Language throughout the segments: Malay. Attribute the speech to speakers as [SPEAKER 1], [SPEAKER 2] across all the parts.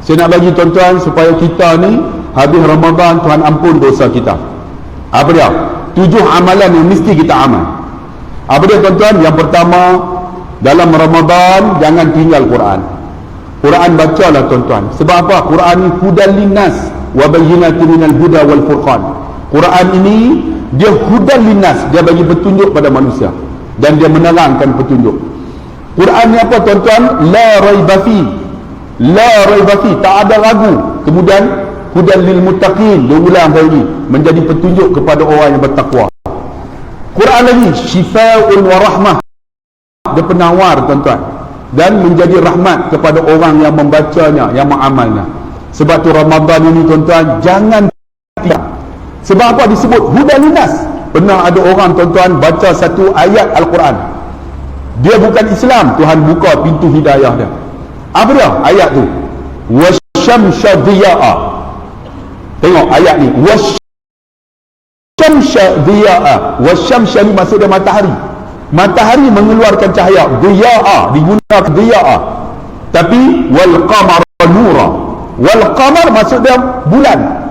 [SPEAKER 1] Saya nak bagi tuan-tuan supaya kita ni habis Ramadan Tuhan ampun dosa kita. Apa dia? 7 amalan yang mesti kita amal. Apa dia tuan-tuan? Yang pertama, dalam Ramadan jangan tinggal Quran. Quran bacalah tuan-tuan. Sebab apa? Quran ni hudan linnas wa bayyinatin minal huda wal furqan. Quran ini dia hudan linnas, dia bagi petunjuk pada manusia dan dia menerangkan petunjuk. Quran ni apa tuan-tuan? La raiba fi. La raiba fi, tak ada ragu. Kemudian hudan lil muttaqin, dia ulang lagi, menjadi petunjuk kepada orang yang bertakwa. Quran lagi syifaa'un wa rahmah, dia penawar tuan-tuan, dan menjadi rahmat kepada orang yang membacanya, yang mengamalnya. Sebab tu Ramadan ini tuan-tuan jangan tidak. Sebab apa disebut hudan linnas? Pernah ada orang tuan-tuan baca satu ayat Al-Quran, dia bukan Islam, Tuhan buka pintu hidayah dia. Apa dia ayat tu? Wasyamsya dhiya'a. Tengok ayat ni, wasyamsya dhiya'a. Wasyamsya ni maksud dia matahari. Matahari mengeluarkan cahaya, dhiya'a digunakan dhiya'a. Tapi wal qamara nura. Wal qamar maksud dia bulan.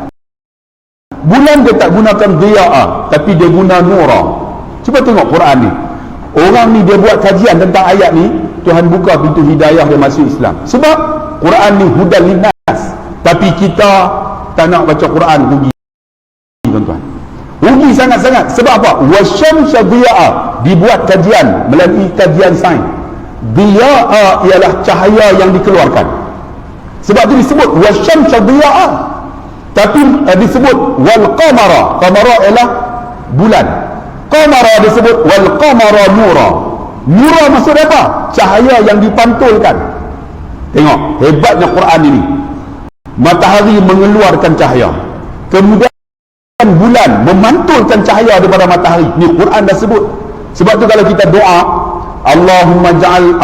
[SPEAKER 1] Bulan dia tak gunakan dhiya'a, tapi dia guna nura. Cuba tengok Quran ni. Orang ni dia buat kajian tentang ayat ni, Tuhan buka pintu hidayah dia masuk Islam. Sebab Quran ni hudan linnas. Tapi kita tak nak baca Quran, rugi tuan-tuan. Rugi sangat-sangat. Sebab apa? Wasyamsya dhiya'a, dibuat kajian melalui kajian sains. Dhiya'a ialah cahaya yang dikeluarkan. Sebab tu disebut wasyamsya dhiya'a. Tapi disebut wal qamara. Qamara ialah bulan. Qamara disebut wal qamara nura. Nura maksud apa? Cahaya yang dipantulkan. Tengok hebatnya Quran ini. Matahari mengeluarkan cahaya, kemudian bulan memantulkan cahaya daripada matahari. Ni Quran dah sebut. Sebab tu kalau kita doa, Allahumma ja'al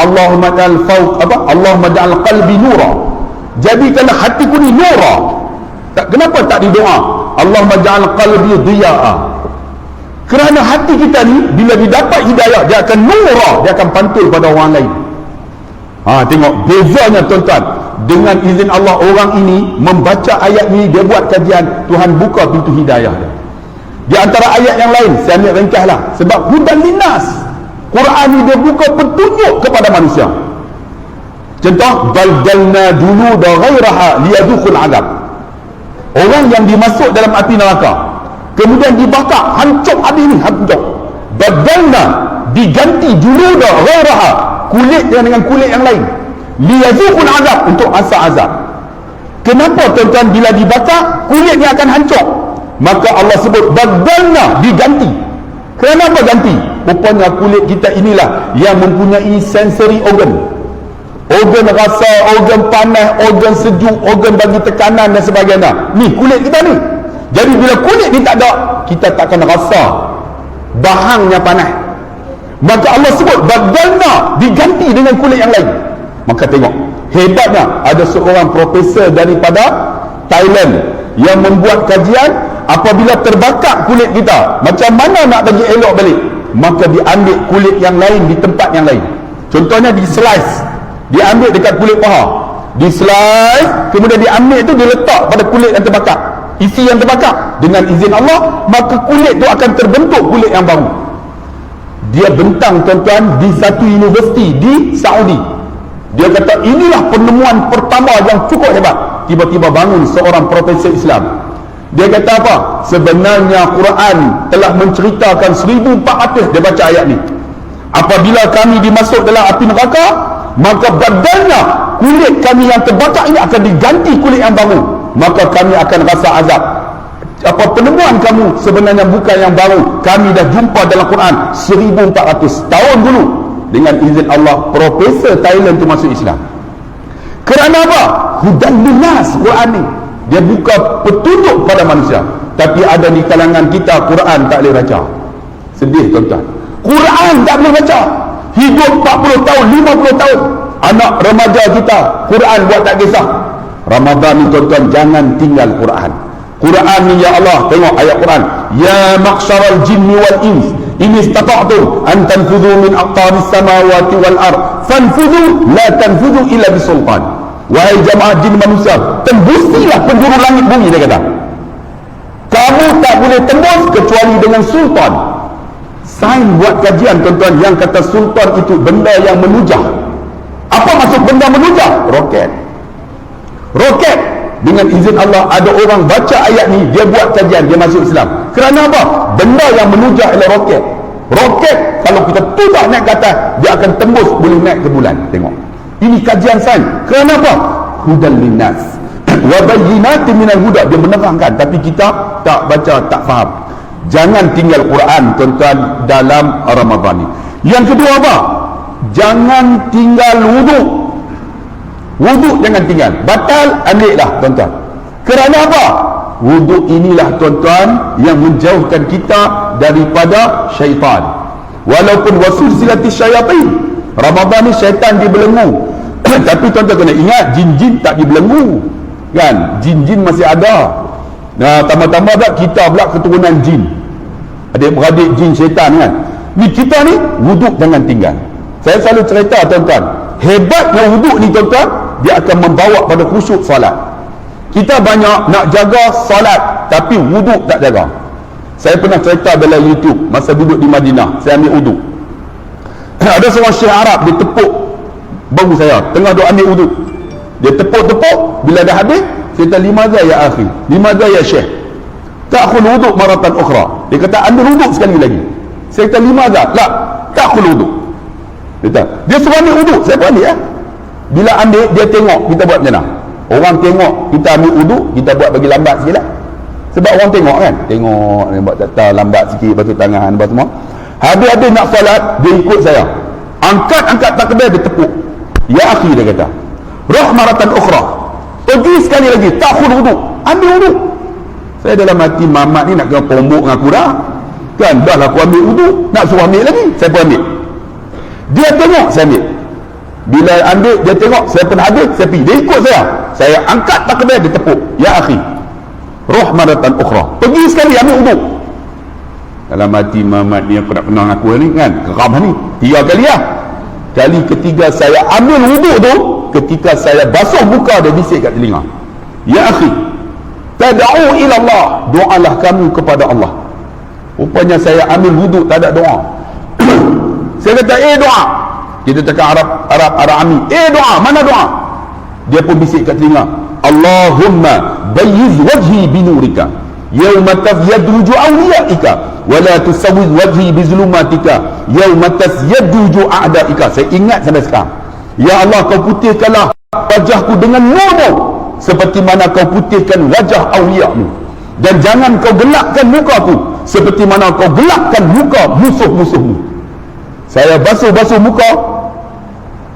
[SPEAKER 1] fawq apa? Allahumma ja'al qalbi nura. Jadikanlah hatiku ni nura. Kenapa tak didoa Allahumma ja'al qalbi dhiya'a? Kerana hati kita ni bila didapat hidayah, dia akan nura, dia akan pantul pada orang lain. Tengok bezanya tuan-tuan. Dengan izin Allah, orang ini membaca ayat ni, dia buat kajian, Tuhan buka pintu hidayah dia. Di antara ayat yang lain, saya ambil ringkaslah. Sebab hudan linnas, Quran ni dia buka petunjuk kepada manusia. Contoh, baldalna juluda ghairaha liyadukhul azab. Orang yang dimasuk dalam api neraka, kemudian dibakar, hancur habis ni, hancur. Badalna, diganti juluda ghairaha, kulit dengan kulit yang lain, liyazuqul azab, untuk rasa azab. Kenapa tuan-tuan bila dibakar kulitnya akan hancur? Maka Allah sebut badalna, diganti. Kenapa ganti? Rupanya kulit kita inilah yang mempunyai sensory organ. Organ rasa, organ panas, organ sejuk, organ bagi tekanan dan sebagainya. Ni kulit kita ni. Jadi bila kulit ni tak ada, kita takkan rasa bahangnya panas. Maka Allah sebut badalna, diganti dengan kulit yang lain. Maka tengok hebatnya, ada seorang profesor daripada Thailand yang membuat kajian, apabila terbakar kulit kita, macam mana nak bagi elok balik? Maka diambil kulit yang lain di tempat yang lain. Contohnya di slice, diambil dekat kulit paha, di slice, kemudian diambil tu diletak pada kulit yang terbakar, isi yang terbakar. Dengan izin Allah, maka kulit tu akan terbentuk kulit yang baru. Dia bentang tuan-tuan di satu universiti di Saudi. Dia kata inilah penemuan pertama yang cukup hebat. Tiba-tiba bangun seorang profesor Islam. Dia kata apa? Sebenarnya Quran telah menceritakan 1400 dia baca ayat ni. Apabila kami dimasuk dalam api neraka, maka badannya kulit kami yang terbakar ini akan diganti kulit yang baru. Maka kami akan rasa azab. Apa penemuan kamu sebenarnya bukan yang baru. Kami dah jumpa dalam Quran 1400 tahun dulu. Dengan izin Allah, profesor Thailand itu masuk Islam. Kerana apa? Hudan linnas Quran ni. Dia buka petunjuk pada manusia. Tapi ada di kalangan kita, Quran tak boleh baca. Sedih tuan-tuan. Quran tak boleh baca. Hidup 40 tahun, 50 tahun. Anak remaja kita, Quran buat tak kisah. Ramadan ni tuan-tuan, jangan tinggal Quran. Quran ni ya Allah, tengok ayat Quran. Ya maqsharal jinni wal ins, in istata'tum an tanfudhu min aqtaris samawati wal ard fanfudhu la tanfudhu illa bisultan. wahai jamaah jin manusia, tembusilah penjuru langit bumi, dia kata. Kamu tak boleh tembus kecuali dengan sultan. Sains buat kajian tuan-tuan, yang kata sultan itu benda yang menujah. Apa maksud benda menujah? Roket. Roket. Dengan izin Allah, ada orang baca ayat ni, dia buat kajian, dia masuk Islam. Kerana apa? Benda yang menujah ialah roket. Roket, kalau kita tudah naik ke atas, dia akan tembus, boleh naik ke bulan. Tengok, ini kajian sains. Kerana apa? Hudan linnas wa bayyinatin minal huda. Dia menerangkan, tapi kita tak baca, tak faham. Jangan tinggal Quran tuan-tuan dalam Ramadan ni. Yang kedua apa? Jangan tinggal wuduk. Wuduk jangan tinggal, batal, ambil lah tuan-tuan. Kerana apa? Wuduk inilah tuan-tuan yang menjauhkan kita daripada syaitan. Walaupun wasul silati syaitan, Ramadan ni syaitan dibelenggu. Tapi tuan-tuan kena ingat, jin-jin tak dibelenggu, kan? Jin-jin masih ada. Nah, tambah-tambah tak kita pula keturunan jin, adik-beradik jin syaitan, kan? Ni kita ni wuduk jangan tinggal. Saya selalu cerita tuan-tuan, hebatnya wuduk ni tuan-tuan, dia akan membawa pada khusyuk solat. Kita banyak nak jaga solat, tapi wuduk tak jaga. Saya pernah cerita dalam YouTube, masa duduk di Madinah, saya ambil wuduk. Ada seorang syekh Arab, dia tepuk bahu saya tengah duk ambil wuduk. Dia tepuk-tepuk, bila dah habis, saya kata, limadha ya akhi, limadha ya syekh, ta'khul wuduk maratan ukhra. Dia kata, ambil wuduk sekali lagi. Saya kata, limadha? La, ta'khul wuduk. Dia suruh ambil wuduk, saya pun ambil ya. Bila ambil, dia tengok kita buat macam mana. Orang tengok kita ambil wuduk, kita buat bagi lambat sikit lah. Sebab orang tengok, kan, tengok dia buat tak lambat sikit, basuh tangan, basuh semua. Habis-habis nak solat, dia ikut saya, angkat takbir, dia tepuk. Ya akhi, dia kata, roh maratan ukhra, pergi sekali lagi, ta'khul wuduk, ambil wuduk. Saya dalam hati, mamat ni nak kena pombok dengan aku dah, kan? Dah lah aku ambil wuduk, nak suruh ambil lagi, saya pun ambil. Dia tengok, saya ambil. Bila ambil, dia tengok, saya pun habis, saya pergi. Dia ikut saya angkat takbir, dia tepuk. Ya akhi, roh maratan ukhra, pergi sekali ambil wuduk. Dalam hati, Muhammad ni aku nak kenal aku ni, kan, geram ni. 3 kali lah. Kali ketiga saya ambil wuduk tu, ketika saya basuh muka, dia bisik kat telinga, ya akhi, tad'u ila Allah, doalah kamu kepada Allah. Rupanya saya ambil wuduk tak ada doa. Saya kata, doa. Kita cakap Arab Ami, doa, mana doa? Dia pun bisik kat telinga, Allahumma bayyiz wajhi binurika yawma tazyadu wujuh awliyaika wa la tusawwiz wajhi bizulumatika yawma tazyadu wujuh a'daika. Saya ingat sampai sekarang, ya Allah, kau putihkanlah wajahku dengan nurmu seperti mana kau putihkan wajah awliyamu, dan jangan kau gelapkan mukaku seperti mana kau gelapkan muka musuh-musuhmu. Saya basuh muka,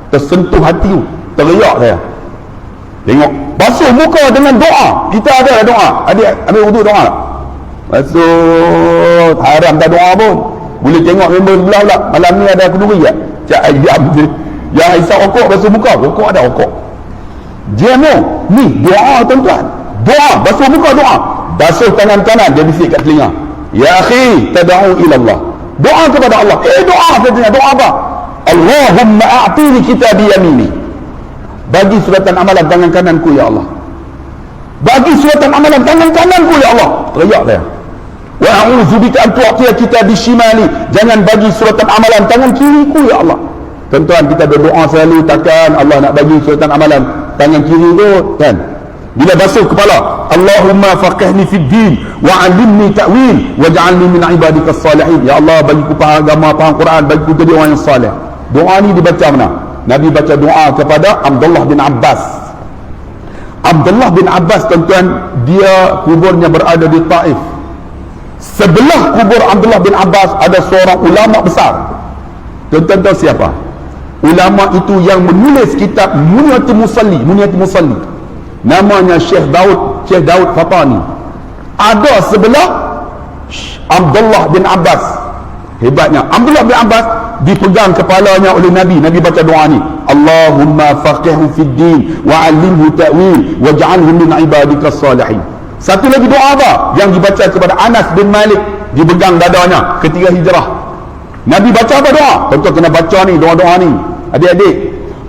[SPEAKER 1] tersentuh hati, teriak saya. Tengok, basuh muka dengan doa. Kita ada doa. Adik ambil wuduk, doa tak? Basuh, haram tak doa pun. Boleh tengok member sebelah pula, malam ni ada kenduri tak? Cak ayam je, ya Aisyah rokok, basuh muka. Rokok ada rokok. Dia ni doa tuan-tuan, doa, basuh muka, doa. Basuh tangan kanan, dia bisik kat telinga, ya akhi, tad'u ila Allah, doa kepada Allah. Doa katanya, doa apa? Allahumma a'tini kitabi yamini, bagi suratan amalan tangan kananku ya Allah, bagi suratan amalan tangan kananku ya Allah. Teriak saya, wa a'udzubika an tu'tiya kitabi shimali, jangan bagi suratan amalan tangan kiriku ya Allah. Tuan-tuan, kita berdoa selalu, takkan Allah nak bagi suratan amalan tangan kiri kot, kan? Bila basuh kepala, Allahumma faqihni fid din wa 'allimni ta'wil waj'alni min ibadikas salihin. Ya Allah, bagiku faham agama, faham Quran, bagiku jadi orang yang salih. Doa ni dibaca mana? Nabi baca doa kepada Abdullah bin Abbas. Abdullah bin Abbas tuan-tuan, dia kuburnya berada di Taif. Sebelah kubur Abdullah bin Abbas ada seorang ulama besar. Tuan-tuan tahu siapa? Ulama itu yang menulis kitab Munyatul Musalli. Namanya Syekh Daud Fatani. Ada sebelah Abdullah bin Abbas. Hebatnya Abdullah bin Abbas dipegang kepalanya oleh Nabi. Nabi baca doa ni, Allahumma faqihhu fid din wa 'allimhu ta'wil waj'alhu min ibadikas salihin. Satu lagi doa apa yang dibaca kepada Anas bin Malik, dipegang dadanya ketika hijrah. Nabi baca apa doa? Tuan-tuan kena baca ni doa-doa ni, adik-adik.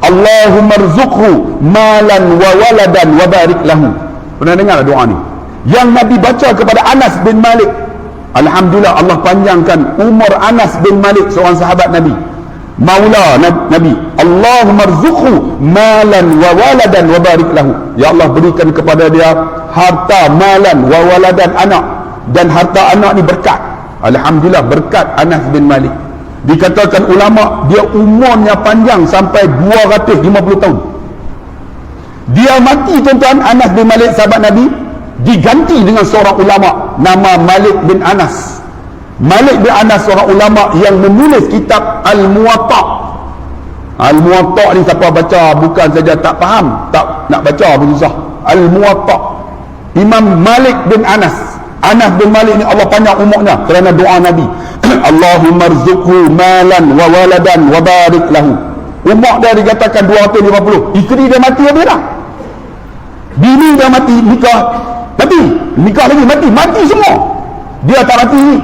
[SPEAKER 1] Allahumma rzuqhu malan wa waladan wa barik lahu. Pernah dengar doa ni? Yang Nabi baca kepada Anas bin Malik. Alhamdulillah, Allah panjangkan umur Anas bin Malik, seorang sahabat Nabi, maula Nabi. Allahumma rzuqhu malan wa waladan wa barik lahu. Ya Allah, berikan kepada dia harta, malan wa waladan, anak, dan harta anak ni berkat. Alhamdulillah, berkat Anas bin Malik. Dikatakan ulama, dia umurnya panjang sampai 250 tahun. Dia mati, tuan-tuan, Anas bin Malik sahabat Nabi, diganti dengan seorang ulama nama Malik bin Anas. Malik bin Anas seorang ulama yang menulis kitab Al-Muwatta. Al-Muwatta ni siapa baca bukan saja tak faham, tak nak baca pun susah. Al-Muwatta. Imam Malik bin Anas. Anas bin Malik ni Allah panjang umurnya kerana doa Nabi. Allahumma rzuqhu malan wa waladan wa barik lahu. Umur dia dikatakan 250. Isteri dia mati habis dah. Bini dia mati, nikah lagi, mati semua. Dia tak mati ni.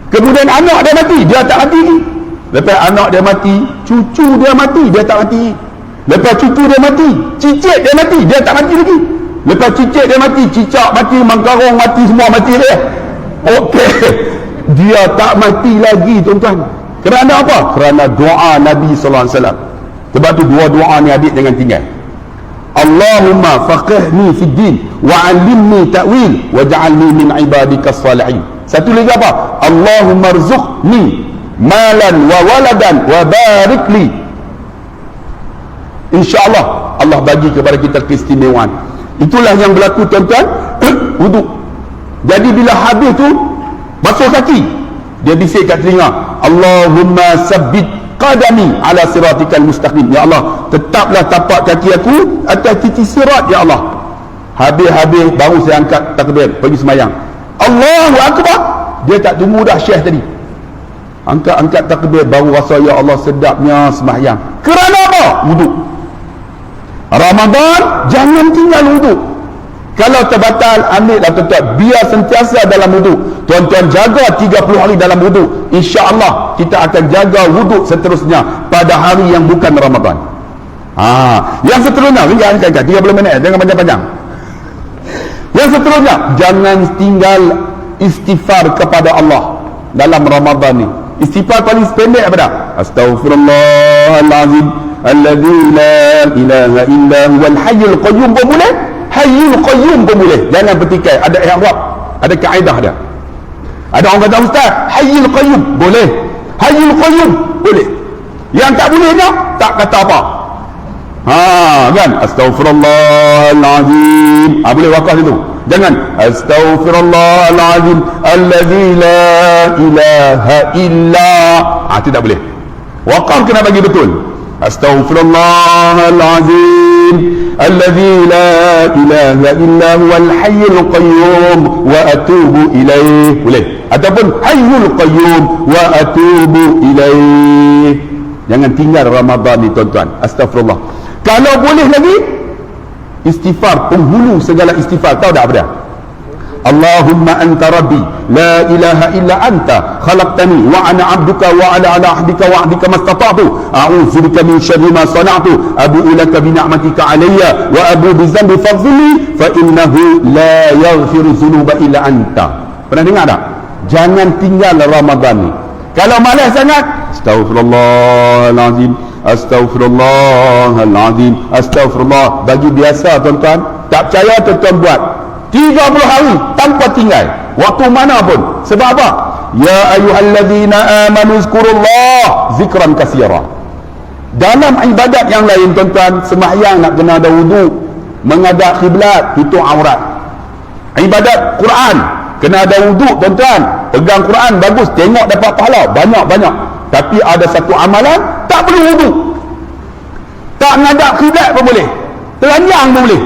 [SPEAKER 1] Kemudian anak dia mati, dia tak mati ni. Lepas anak dia mati, cucu dia mati, dia tak mati. Lepas cucu dia mati, cicit dia mati, dia tak mati lagi. Lepas cicit dia mati, cicak mati, mangkarong mati, semua mati dia. Okey, dia tak mati lagi, tuan-tuan. Kerana apa? Kerana doa Nabi sallallahu alaihi wasallam. Sebab tu dua doa ni adik jangan tinggal. Allahumma faqihni fid din wa 'allimni ta'wil waj'alni min ibadikas salihin. Satu lagi apa? Allahumma rzuqni malan wa waladan wa barik li. InsyaAllah Allah bagi kepada kita keistimewaan. Itulah yang berlaku, tuan-tuan. Wuduk. Jadi bila habis tu basuh kaki, dia bisik kat telinga, Allahumma sabbit qadami ala siratikal mustaqim. Ya Allah, tetaplah tapak kaki aku atas titik sirat, ya Allah. Habis-habis baru saya angkat takbir pergi semayang. Allahu Akbar. Dia tak tunggu dah syekh tadi. Angkat takbir baru rasa, ya Allah, sedapnya semayang. Kerana apa? Wuduk. Ramadan jangan tinggal wuduk. Kalau terbatal, ambil lah, tuan-tuan. Biar sentiasa dalam wuduk. Tuan-tuan jaga 30 hari dalam wuduk. InsyaAllah kita akan jaga wuduk seterusnya pada hari yang bukan Ramadan. Yang seterusnya, angkat 30 minit, jangan panjang-panjang. Yang seterusnya, jangan tinggal istighfar kepada Allah dalam Ramadan ni. Istighfar paling pendek apa dah? Astaghfirullahalazim alladzi la ilaha illa huwal hayyul qayyum pun boleh. Hayyul qayyum pun boleh. Jangan bertikai. Ada i'rab, ada kaedah dia. Ada orang kata, ustaz, hayyul qayyum boleh, hayyul qayyum boleh. Yang tak bolehnya tak kata apa. Kan? Astaghfirullahalazim. Boleh wakaf itu. Jangan astaghfirullahalazim alladzi la ilaha illa. Itu tak boleh. Wakaf kena bagi betul. Astaghfirullahalazim alladzi la ilaha illa huwal hayyul qayyum wa atubu ilaih. Boleh. Ataupun hayyul qayyum wa atubu ilaih. Jangan tinggal Ramadan ni, tuan-tuan. Astagfirullah. Kalau boleh lagi, istighfar, penghulu segala istighfar. Tahu tak apa dia? Allahumma anta rabbi la ilaha illa anta khalaqtani wa ana abduka wa ala ahdika wa ahdika mastata'tu a'udzu bika min syarri ma sana'tu abu'u laka bi ni'matika alayya wa abu bi dhanbi faghfirli fa innahu la yaghfiru dhunuba illa anta. Pernah dengar tak? Jangan tinggal Ramadan ni. Kalau malas sangat, astaghfirullahalazim, astaghfirullahalazim, astaghfirullah. Bagi biasa, tuan-tuan. Tak percaya, tuan-tuan buat 30 hari tanpa tinggal, waktu mana pun. Sebab apa? Ya ayyuhalladzina amanu zkurullah zikran katsira. Dalam ibadat yang lain, tuan-tuan, sembahyang nak kena ada wuduk, menghadap kiblat, tutup aurat. Ibadat Quran kena ada wuduk, tuan-tuan. Pegang Quran bagus, tengok dapat pahala banyak-banyak. Tapi ada satu amalan tak perlu wuduk. Tak menghadap kiblat pun boleh. Telanjang pun boleh.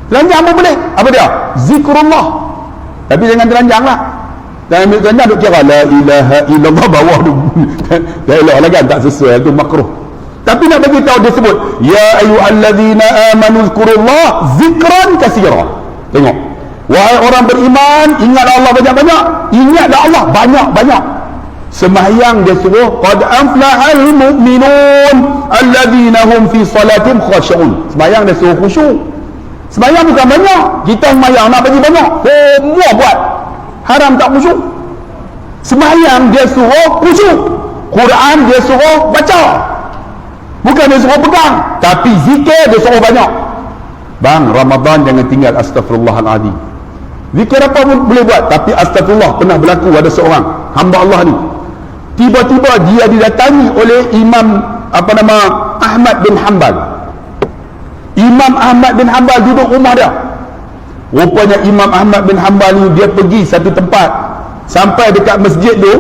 [SPEAKER 1] Telanjang pun boleh. Apa dia? Zikrullah. Tapi jangan telanjang lah. Dan ambil telanjang duk kira la ilaha illallah bawah tu. Tak elok lah kan, tak sesuai, itu makruh. Tapi nak bagi tahu dia sebut ya ayyuhalladzina amanu zkurullah zikran katsira. Tengok. Wahai orang beriman, ingatlah Allah banyak-banyak. Ingatlah Allah banyak-banyak. Sembahyang dia suruh qad aflahal mu'minun alladhina hum fi salatihim khashi'un. Sembahyang dia suruh khusyuk. Sembahyang bukan banyak. Kita sembahyang nak bagi banyak, semua buat. Haram tak khusyuk. Sembahyang dia suruh khusyuk. Quran dia suruh baca. Bukan dia suruh pegang. Tapi zikir dia suruh banyak. Bang, Ramadan jangan tinggal astagfirullahaladzim. Zikir apa pun boleh buat, tapi astagfirullah. Pernah berlaku ada seorang hamba Allah ni, tiba-tiba dia didatangi oleh Imam Ahmad bin Hanbal. Imam Ahmad bin Hanbal duduk rumah dia. Rupanya Imam Ahmad bin Hanbal ni dia pergi satu tempat, sampai dekat masjid tu,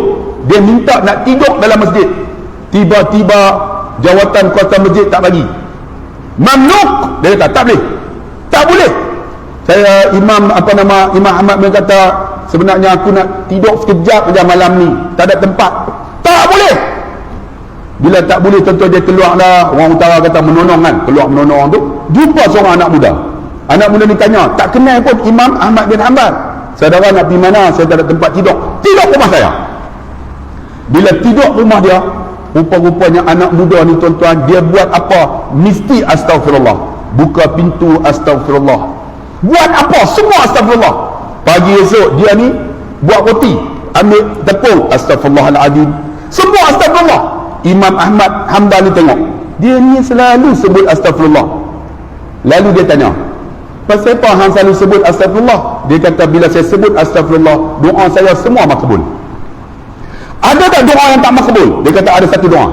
[SPEAKER 1] dia minta nak tidur dalam masjid. Tiba-tiba jawatan kuasa masjid tak bagi. Mamnuk. Dia kata tak boleh. Tak boleh. Saya Imam Ahmad bin kata, sebenarnya aku nak tidur sekejap saja malam ni, tak ada tempat. Tak boleh. Bila tak boleh, tentu dia keluar lah. Orang utara kata menonong kan, keluar menonong tu. Jumpa seorang anak muda. Anak muda ni tanya, tak kenal pun Imam Ahmad bin Hanbal. Saudara nak pergi mana? Saya tak ada tempat tidur. Tidur rumah saya. Bila tidur rumah dia, rupa-rupanya anak muda ni tuan-tuan, dia buat apa? Mesti astagfirullah. Buka pintu astagfirullah. Buat apa? Semua astagfirullah. Pagi esok dia ni buat roti, ambil tepung, astagfirullahaladzim. Semua astagfirullah. Imam Ahmad Hanbal ni tengok, dia ni selalu sebut astagfirullah. Lalu dia tanya, pasal apa hang selalu sebut astagfirullah? Dia kata, bila saya sebut astagfirullah, doa saya semua makbul. Ada tak doa yang tak makbul? Dia kata ada satu doa.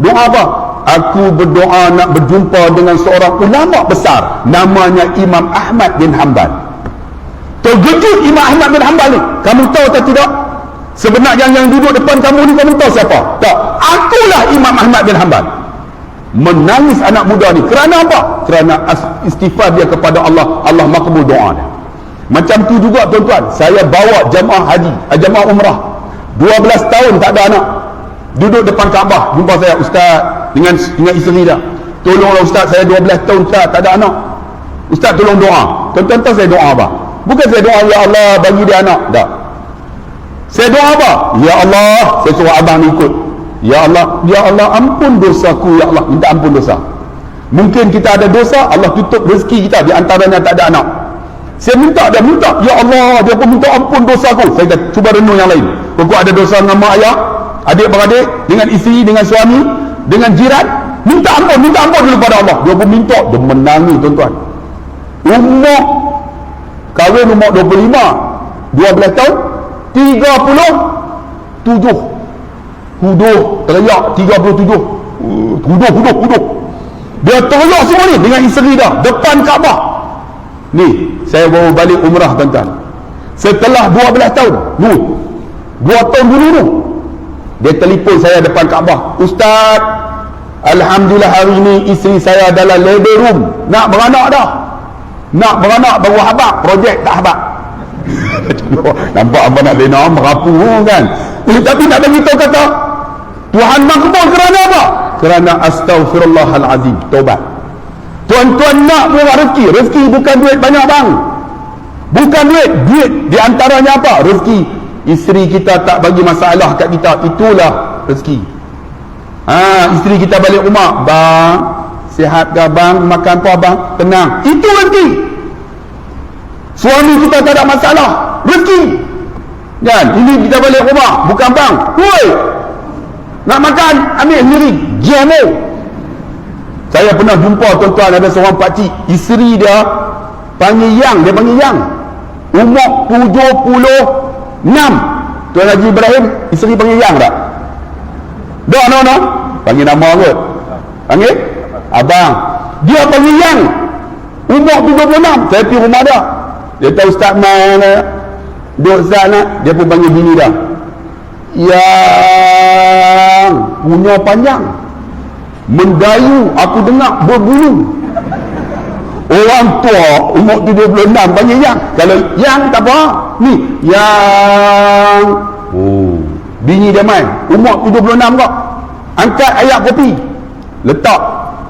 [SPEAKER 1] Doa apa? Aku berdoa nak berjumpa dengan seorang ulama besar, namanya Imam Ahmad bin Hanbal. Terkejut Imam Ahmad bin Hanbal ni. Kamu tahu atau tidak? Sebenarnya yang duduk depan kamu ni, kamu tahu siapa? Tak. Akulah Imam Ahmad bin Hanbal. Menangis anak muda ni. Kerana apa? Kerana istighfar dia kepada Allah. Allah makbul doa dia. Macam tu juga tuan-tuan, saya bawa jamaah haji, jamaah umrah, 12 tahun tak ada anak. Duduk depan Kaabah, jumpa saya, Ustaz, dengan isteri dia. Tolonglah Ustaz, saya 12 tahun Ustaz tak ada anak. Ustaz tolong doa. Tuan-tuan tahu saya doa apa? Bukan saya doa ya Allah bagi dia anak. Tak. Saya doa apa? Ya Allah, saya suruh abang ni ikut. Ya Allah ampun dosaku, ya Allah, minta ampun dosa. Mungkin kita ada dosa, Allah tutup rezeki kita, di antaranya tak ada anak. Saya minta, dia minta, ya Allah, dia pun minta ampun dosaku. Saya cuba renung yang lain. Pokok ada dosa dengan mak ayah, adik-beradik, dengan isteri, dengan suami, dengan jiran, minta ampun dulu pada Allah. Dia pun minta, dia menangis tuan-tuan. Umur kahwin umur 25, 12 tahun, 37 huduh, teriak 37 huduh. Dia teriak semua ni dengan isteri dah depan Kaabah ni. Saya baru balik umrah tuan-tuan, setelah 12 tahun 2 tahun dulu tu, dia telefon saya depan Kaabah, Ustaz, alhamdulillah hari ni isteri saya dalam labor room, nak beranak dah. Nak beranak baru habaq, projek tak habaq. Nampak apa nak bina merapu kan. Tapi nak bagi tahu kata Tuhan makbul kerana apa? Kerana astaghfirullahalazim, taubat. Tuan-tuan nak murah rezeki bukan duit banyak bang. Bukan duit di antaranya apa? Rezeki. Isteri kita tak bagi masalah kat kita, itulah rezeki. Isteri kita balik rumah, bang, sihat ke bang, makan apa bang, tenang, itu rezeki. Suami kita tak ada masalah, rezeki. Dan ini kita balik rumah, bukan bang, woi, nak makan, ambil sendiri, jamu. Saya pernah jumpa tuan-tuan, ada seorang pakcik, isteri dia panggil yang, umur 76. Tuan Haji Ibrahim, isteri panggil yang tak? No. Panggil nama kot. Panggil abang. Dia panggil yang, umur 76. Saya pergi rumah dia. Dia tahu Ustaz mana, duduk sana, dia pun panggil bini dia. Yang punya panjang, mendayu, aku dengar berbulu. Orang tua umur 76 panggil yang. Kalau yang tak apa, ni yang bini dia main umur 76 kok, angkat ayak kopi, letak,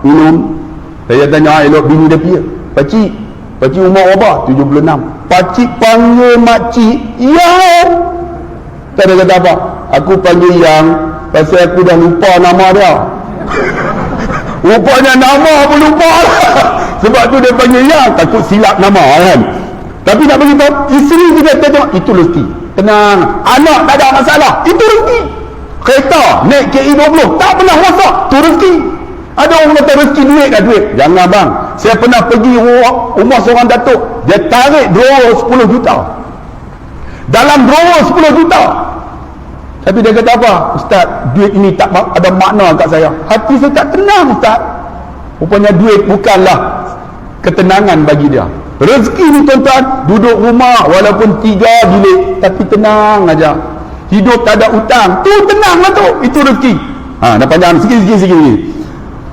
[SPEAKER 1] minum. Saya tanya elok bini dia pergi, pakcik umur berapa? 76. Pakcik panggil makcik yang. Tak ada kata apa. Aku panggil Yang pasal aku dah lupa nama dia. Rupanya nama pun lupa lah. Sebab tu dia panggil Yang, takut silap nama kan. Tapi nak beritahu, isteri kita tengok, itu rezeki. Tenang, anak tak ada masalah, itu rezeki. Kereta naik KE20 tak pernah rosak, itu rezeki. Ada orang kata rezeki duit kat duit. Jangan bang, saya pernah pergi rumah seorang datuk, dia tarik drawer 10 juta. Dalam drawer 10 juta. Tapi dia kata apa? Ustaz, duit ini tak ada makna kat saya. Hati saya tak tenang Ustaz. Rupanya duit bukanlah ketenangan bagi dia. Rezeki ni tuan-tuan, duduk rumah walaupun 3 bilik tapi tenang aja. Hidup tak ada hutang, tu tenang lah tu. Itu rezeki. Dah panjang sikit.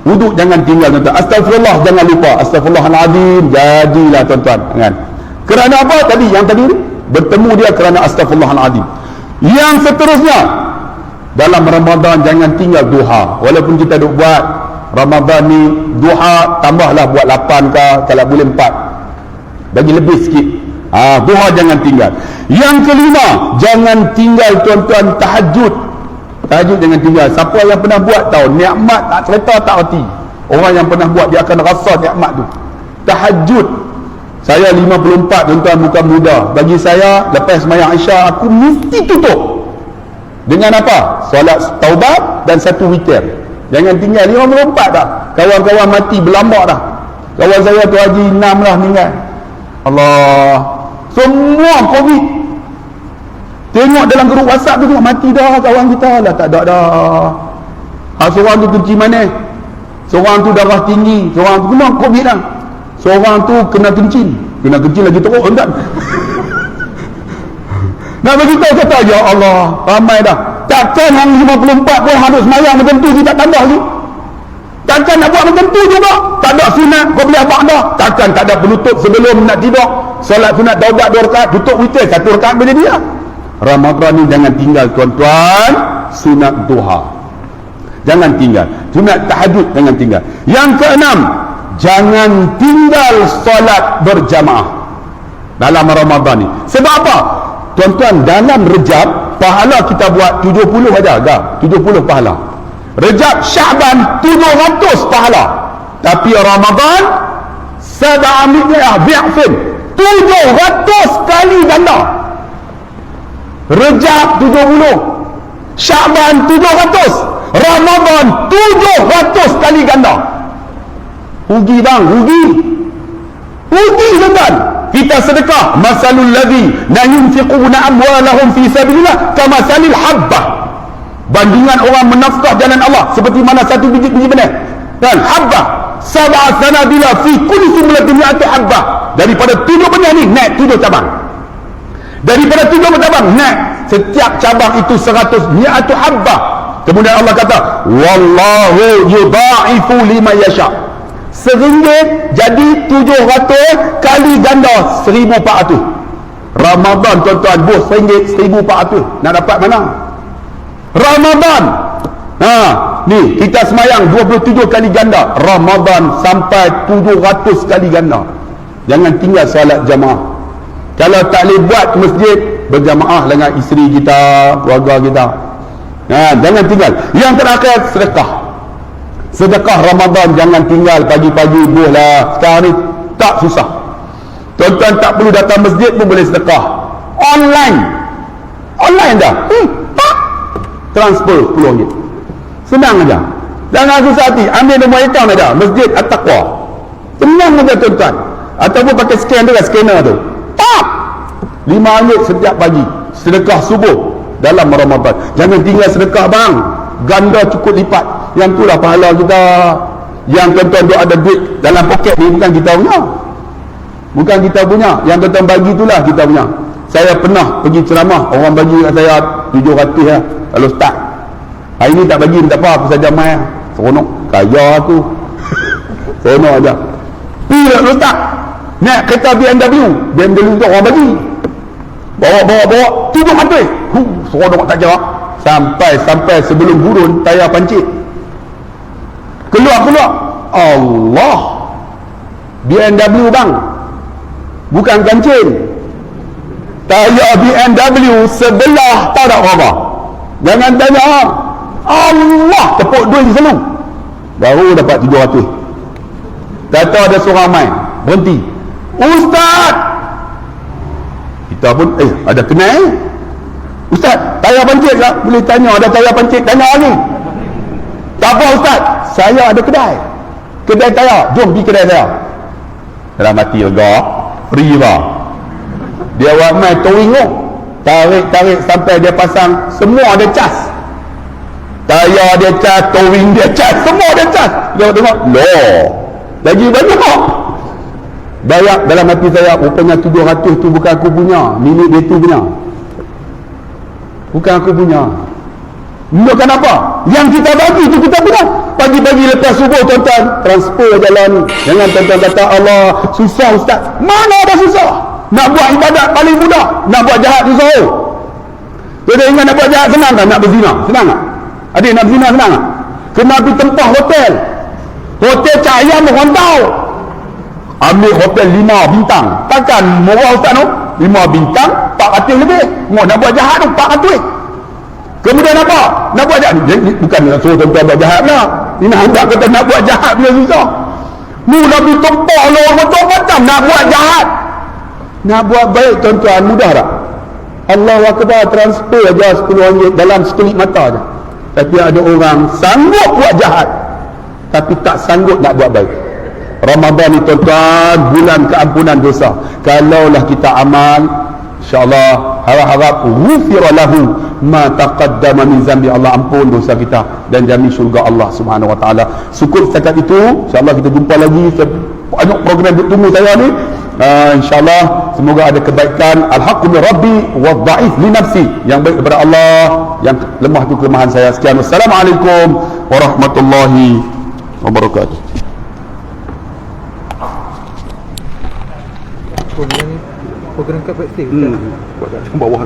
[SPEAKER 1] Wuduk jangan tinggal tuan-tuan. Astagfirullah jangan lupa. Astagfirullahaladzim. Jadilah tuan-tuan kan. Kerana apa tadi? Yang tadi bertemu dia kerana astagfirullahaladzim. Yang seterusnya, dalam Ramadan jangan tinggal duha. Walaupun kita duk buat Ramadan ni duha, tambahlah buat 8 ke, kalau boleh 4, bagi lebih sikit. Duha jangan tinggal. Yang kelima, jangan tinggal tuan-tuan tahajud. Tahajud jangan tinggal. Siapa yang pernah buat tahu, nikmat tak cerita tak erti. Orang yang pernah buat dia akan rasa nikmat tu. Tahajud. Saya 54 tuan-tuan, bukan muda. Bagi saya, lepas sembahyang Isyak, aku mesti tutup. Dengan apa? Solat taubat dan 1 witir. Jangan tinggal. 54 dah. Kawan-kawan mati berlambak dah. Kawan saya tu Haji 6 lah meninggal. Allah. Semua COVID. Tengok dalam grup WhatsApp tu, tengok mati dah kawan kita lah. Tak ada dah. Seorang tu kencing manis. Seorang tu darah tinggi. Seorang tu semua COVID lah. Seorang tu kena kencing lagi teruk kan. Nak beritahu kata, ya Allah, ramai dah. Takkan yang 54 pun harus semayang macam tu, kita tambah lagi. Takkan nak buat macam tu juga. Tak ada sunat, kau boleh abang dah. Takkan tak ada penutup sebelum nak tidur. Solat sunat taubat 2 rakaat, tutup witir 1 rakaat boleh dia. Ramadan ni jangan tinggal tuan-tuan. Sunat duha jangan tinggal. Sunat tahajud jangan tinggal. Yang keenam, jangan tinggal solat berjamaah dalam Ramadan ni. Sebab apa? Tuan-tuan, dalam Rejab pahala kita buat 70 aja, 70 pahala. Rejab, Syaban 700 pahala. Tapi Ramadan 700 bi'afin, 700 kali ganda. Rejab 70, Syaban 700, Ramadan 700 kali ganda. Rugi bang, rugi tuan. Kita sedekah, masalul ladzi la yunfiquna amwalahum fi sabilillah kamasalil habbah. Bandingan orang menafkah jalan Allah seperti mana satu biji benih. Dan habbah sab'a sanabila fi kulli sumlatin mi'atu habbah. Daripada 7 benih ni naik 7 cabang. Daripada 7 cabang naik setiap cabang itu 100 mi'atu habbah. Kemudian Allah kata, wallahu yudha'ifu liman yasha'. RM1 jadi 700 kali ganda 1,400. Ramadan tuan-tuan, bos RM1 1,400. Nak dapat mana? Ramadan. Ni kita semayang 27 kali ganda. Ramadan sampai 700 kali ganda. Jangan tinggal salat jamaah. Kalau tak boleh buat masjid, berjamaah dengan isteri kita, keluarga kita. Jangan tinggal. Yang terakhir, sedekah. Sedekah Ramadan jangan tinggal pagi-pagi boleh. Sekarang ni tak susah. Tuan-tuan tak perlu datang masjid pun boleh sedekah. Online dah. Transfer RM10. Senang aja. Jangan susah hati. Ambil nombor account aja. Masjid At-Taqwa. Senang aja tuan-tuan. Ataupun pakai scan tu lah, scanner tu. RM5 setiap pagi. Sedekah subuh dalam Ramadan. Jangan tinggal sedekah bang. Ganda cukup lipat. Yang itulah pahala kita. Yang tuan-tuan tu ada duit dalam poket ni bukan kita punya. Bukan kita punya. Yang tuan-tuan bagi itulah kita punya. Saya pernah pergi ceramah, orang bagi kat saya 700 lah kalau start. Hari ni tak bagi, tak apa, aku saja main. Seronok, kaya aku. Seronok aja. Pergi lah start. Naik kereta BMW tu orang bagi. Bawa 700. Seronok tak kira. Sampai sebelum gurun tayar pancit. Keluar Allah, BMW bang, bukan kancing. Tayar BMW sebelah tak ada apa. Jangan tanya Allah, tepuk duit selalu baru dapat 700. Kata ada seorang main berhenti, ustaz, kita pun ada kenal, ustaz tayar pancit tak? Boleh tanya, ada tayar pancit, tanya lagi. Tak apa ustaz, saya ada kedai tayar, jom pergi kedai tayar. Dalam hati lega, free lah. Dia buat main towing tu, tarik sampai dia pasang, semua ada cas, tayar dia cas, towing dia cas, semua dia cas. Dia tengok, loh, lagi banyak. Bayar dalam hati saya, rupanya 700 tu bukan aku punya, milik dia tu punya, bukan aku punya. Menunjukkan apa? Yang kita bagi tu kita punya. Pagi-pagi lepas subuh tuan-tuan, transfer jalan ni. Jangan tuan-tuan kata Allah susah ustaz. Mana ada susah? Nak buat ibadat paling mudah, nak buat jahat susah. Jadi ingat nak buat jahat senang tak? Nak berzina senang tak? Adik nak berzina senang tak? Kena pergi tempat hotel cahaya orang tahu. Ambil hotel 5 bintang. Takkan murah ustaz tu? 5 bintang 400 lebih. Mau nak buat jahat tu 400. Kemudian apa? Nak buat jahat. Bukan nak suruh tuan-tuan buat jahat lah. Ini hendak kata nak buat jahat bila susah. Mula pergi tempat lah macam-macam nak buat jahat. Nak buat baik tuan-tuan mudah tak? Allahu Akbar, transfer aja RM10 dalam sekelip mata je. Tapi ada orang sanggup buat jahat tapi tak sanggup nak buat baik. Ramadan ni tuan-tuan, bulan keampunan dosa. Kalaulah kita amal, InsyaAllah harap-harap ghufira lahu ma taqaddama min zambi, Allah ampun dosa kita dan jamin syurga Allah Subhanahu wa taala. Cukup setakat itu. InsyaAllah kita jumpa lagi. Banyak program bertemu saya ni. InsyaAllah semoga ada kebaikan. Al-haqqu min rabbi wa dhaif li nafsi. Yang baik daripada Allah, yang lemah itu kelemahan saya. Sekian. Wassalamualaikum warahmatullahi wabarakatuh.
[SPEAKER 2] Program kat backstage.
[SPEAKER 1] Buat kat bawah.